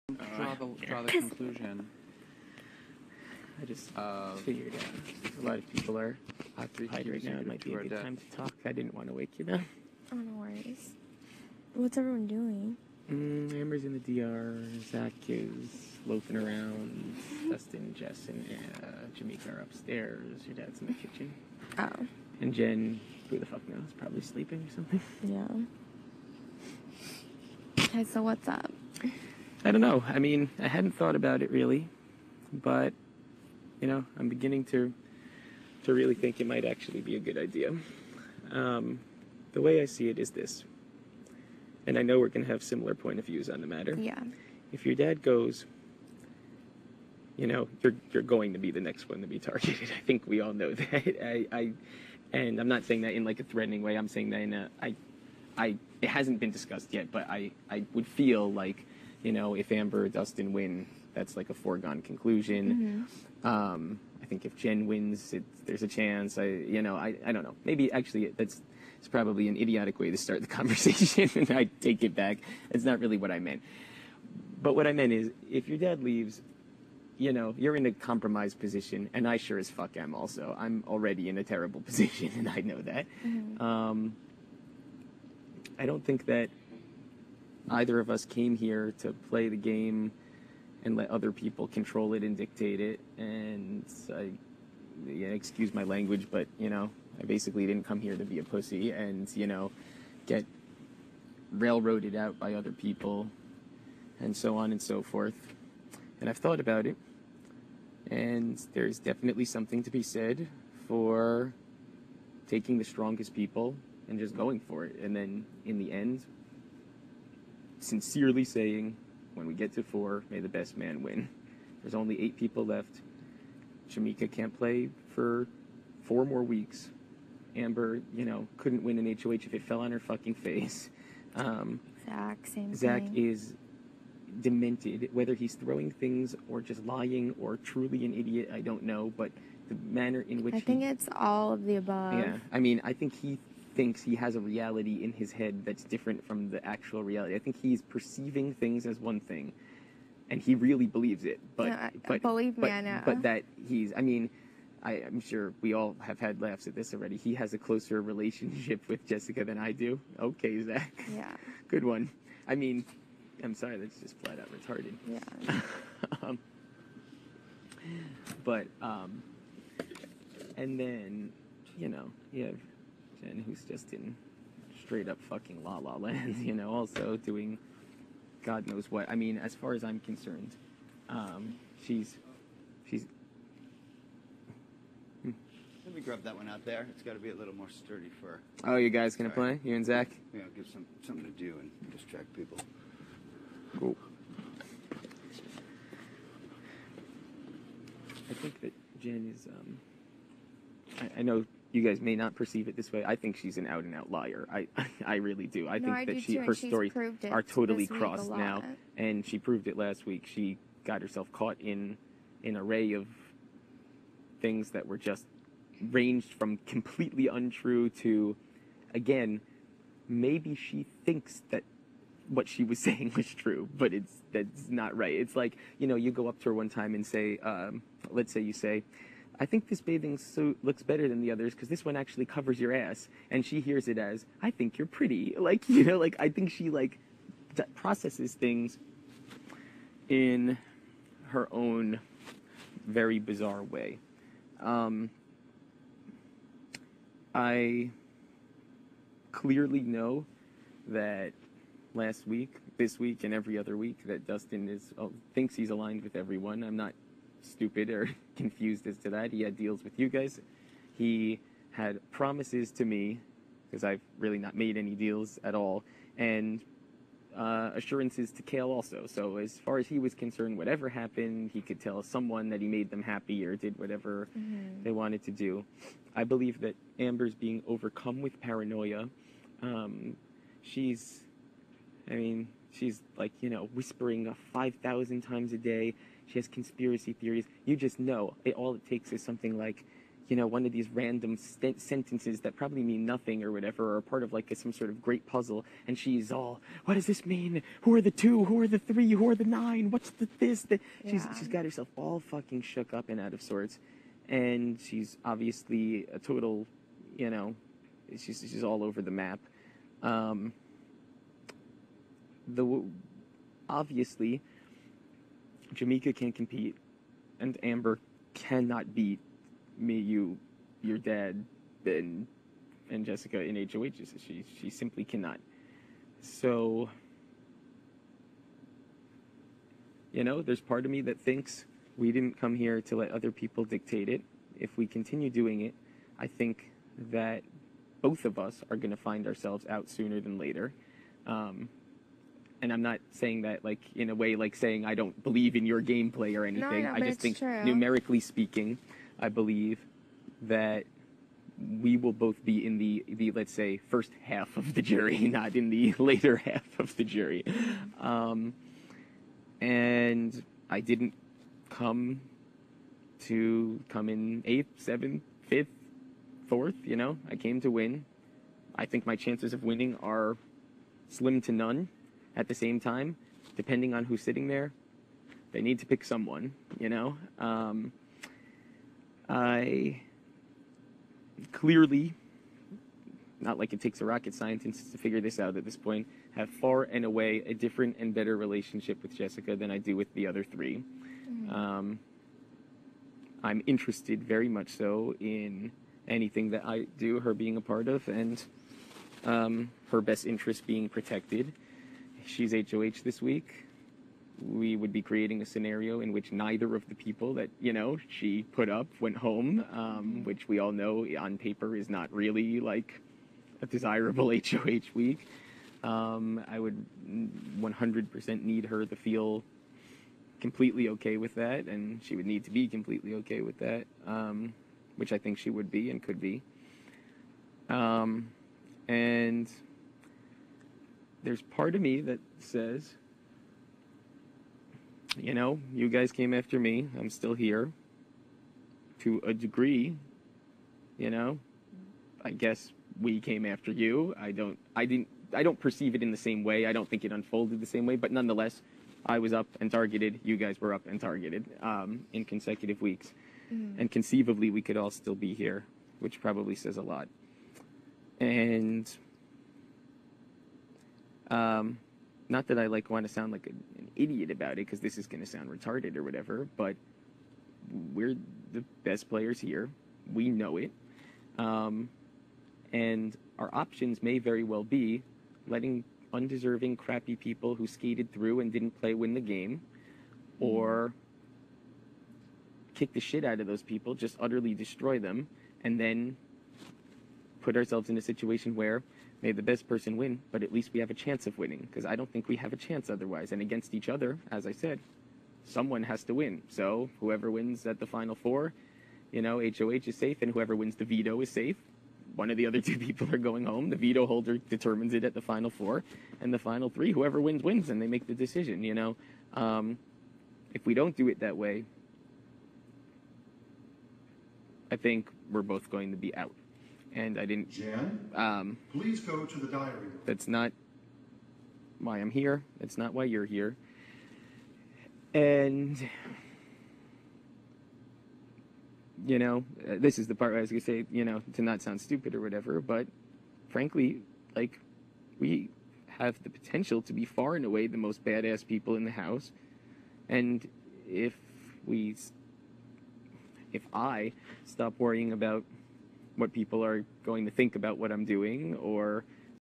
Draw the conclusion. I just figured a lot of people are occupied right now. It might be a good time to talk. I didn't want to wake you though. Oh, no worries. What's everyone doing? Amber's in the DR. Zach is loafing around. Dustin, Jess, and Jamaica are upstairs. Your dad's in the kitchen. Oh. And Jen, who the fuck knows, probably sleeping or something. Yeah. Okay, so what's up? I don't know. I mean, I hadn't thought about it really, but, you know, I'm beginning to really think it might actually be a good idea. The way I see it is this, and I know we're going to have similar point of views on the matter. Yeah. If your dad goes, you know, you're going to be the next one to be targeted. I think we all know that. And I'm not saying that in like a threatening way. I'm saying that in a, it hasn't been discussed yet, but I would feel like, you know, if Amber or Dustin win, that's like a foregone conclusion. Mm-hmm. I think if Jen wins, there's a chance. I don't know. Maybe actually it's probably an idiotic way to start the conversation, and I take it back. It's not really what I meant. But what I meant is, if your dad leaves, you know, you're in a compromised position, and I sure as fuck am also. I'm already in a terrible position, and I know that. Mm-hmm. I don't think that either of us came here to play the game and let other people control it and dictate it. And excuse my language, but, you know, I basically didn't come here to be a pussy and, you know, get railroaded out by other people and so on and so forth. And I've thought about it, and there's definitely something to be said for taking the strongest people and just going for it. And then in the end, sincerely saying, when we get to 4, may the best man win. There's only 8 people left. Jamaica can't play for 4 more weeks. Amber, you know, couldn't win an HOH if it fell on her fucking face. Zach is demented. Whether he's throwing things or just lying or truly an idiot, I don't know. But the manner in which I think it's all of the above. Yeah, I mean, I think he thinks he has a reality in his head that's different from the actual reality. I think he's perceiving things as one thing, and he really believes it. But believe me, I know. But that he's, I mean, I'm sure we all have had laughs at this already. He has a closer relationship with Jessica than I do. Okay, Zach. Yeah. Good one. I mean, I'm sorry, that's just flat out retarded. Yeah. And then, you know, you have Jen, who's just in straight up fucking La La Land, you know, also doing God knows what. I mean, as far as I'm concerned, she's. Let me grab that one out there. It's got to be a little more sturdy for. Oh, you guys gonna play? You and Zach? Yeah, I'll give something to do and distract people. Cool. I think that Jen is. I know you guys may not perceive it this way. I think she's an out-and-out liar. I really do. I think that her stories are totally crossed now, and she proved it last week. She got herself caught in an array of things that were just ranged from completely untrue to, again, maybe she thinks that what she was saying was true, but that's not right. It's like, you know, you go up to her one time and say, let's say you say, I think this bathing suit looks better than the others because this one actually covers your ass. And she hears it as, I think you're pretty. Like, you know, like, I think she, like, processes things in her own very bizarre way. I clearly know that last week, this week, and every other week that Dustin thinks he's aligned with everyone. I'm not stupid or confused as to that. He had deals with you guys. He had promises to me, because I've really not made any deals at all, and assurances to Kale also. So as far as he was concerned, whatever happened, he could tell someone that he made them happy or did whatever they wanted to do. I believe that Amber's being overcome with paranoia. She's like, you know, whispering 5,000 times a day. She has conspiracy theories. You just know. All it takes is something like one of these random sentences that probably mean nothing or whatever, or are part of like some sort of great puzzle, and she's all, what does this mean? Who are the 2? Who are the 3? Who are the 9? What's the this? She's got herself all fucking shook up and out of sorts, and she's obviously a total, she's all over the map. Obviously, Jamaica can't compete, and Amber cannot beat me, your dad, Ben, and Jessica in HOHs. She simply cannot. So, there's part of me that thinks we didn't come here to let other people dictate it. If we continue doing it, I think that both of us are going to find ourselves out sooner than later. And I'm not saying that like in a way like saying I don't believe in your gameplay or anything. No, I just think true. numerically speaking, I believe that we will both be in the let's say first half of the jury, not in the later half of the jury. And I didn't come in 8th, 7th, 5th, 4th, I came to win. I think my chances of winning are slim to none. At the same time, depending on who's sitting there, they need to pick someone, I clearly, not like it takes a rocket scientist to figure this out at this point, have far and away a different and better relationship with Jessica than I do with the other 3. Mm-hmm. I'm interested very much so in anything that I do, her being a part of, and her best interest being protected. She's HOH this week. We would be creating a scenario in which neither of the people that, she put up went home, which we all know on paper is not really like a desirable HOH week. I would 100% need her to feel completely okay with that, and she would need to be completely okay with that, which I think she would be and could be. And there's part of me that says, you guys came after me. I'm still here. To a degree, I guess we came after you. I don't perceive it in the same way. I don't think it unfolded the same way, but nonetheless, I was up and targeted. You guys were up and targeted in consecutive weeks. Mm-hmm. And conceivably, we could all still be here, which probably says a lot. And not that I want to sound like an idiot about it, because this is going to sound retarded or whatever, but we're the best players here. We know it. And our options may very well be letting undeserving, crappy people who skated through and didn't play win the game, or kick the shit out of those people, just utterly destroy them, and then put ourselves in a situation where may the best person win, but at least we have a chance of winning, because I don't think we have a chance otherwise. And against each other, as I said, someone has to win. So whoever wins at the Final Four, HOH is safe, and whoever wins the veto is safe. One of the other 2 people are going home. The veto holder determines it at the Final Four, and the Final 3, whoever wins, wins, and they make the decision, If we don't do it that way, I think we're both going to be out. And I didn't... Jan, please go to the diary room. That's not why I'm here. That's not why you're here. And, this is the part where I was going to say, to not sound stupid or whatever, but frankly, we have the potential to be far and away the most badass people in the house. And if I stop worrying about what people are going to think about what I'm doing, or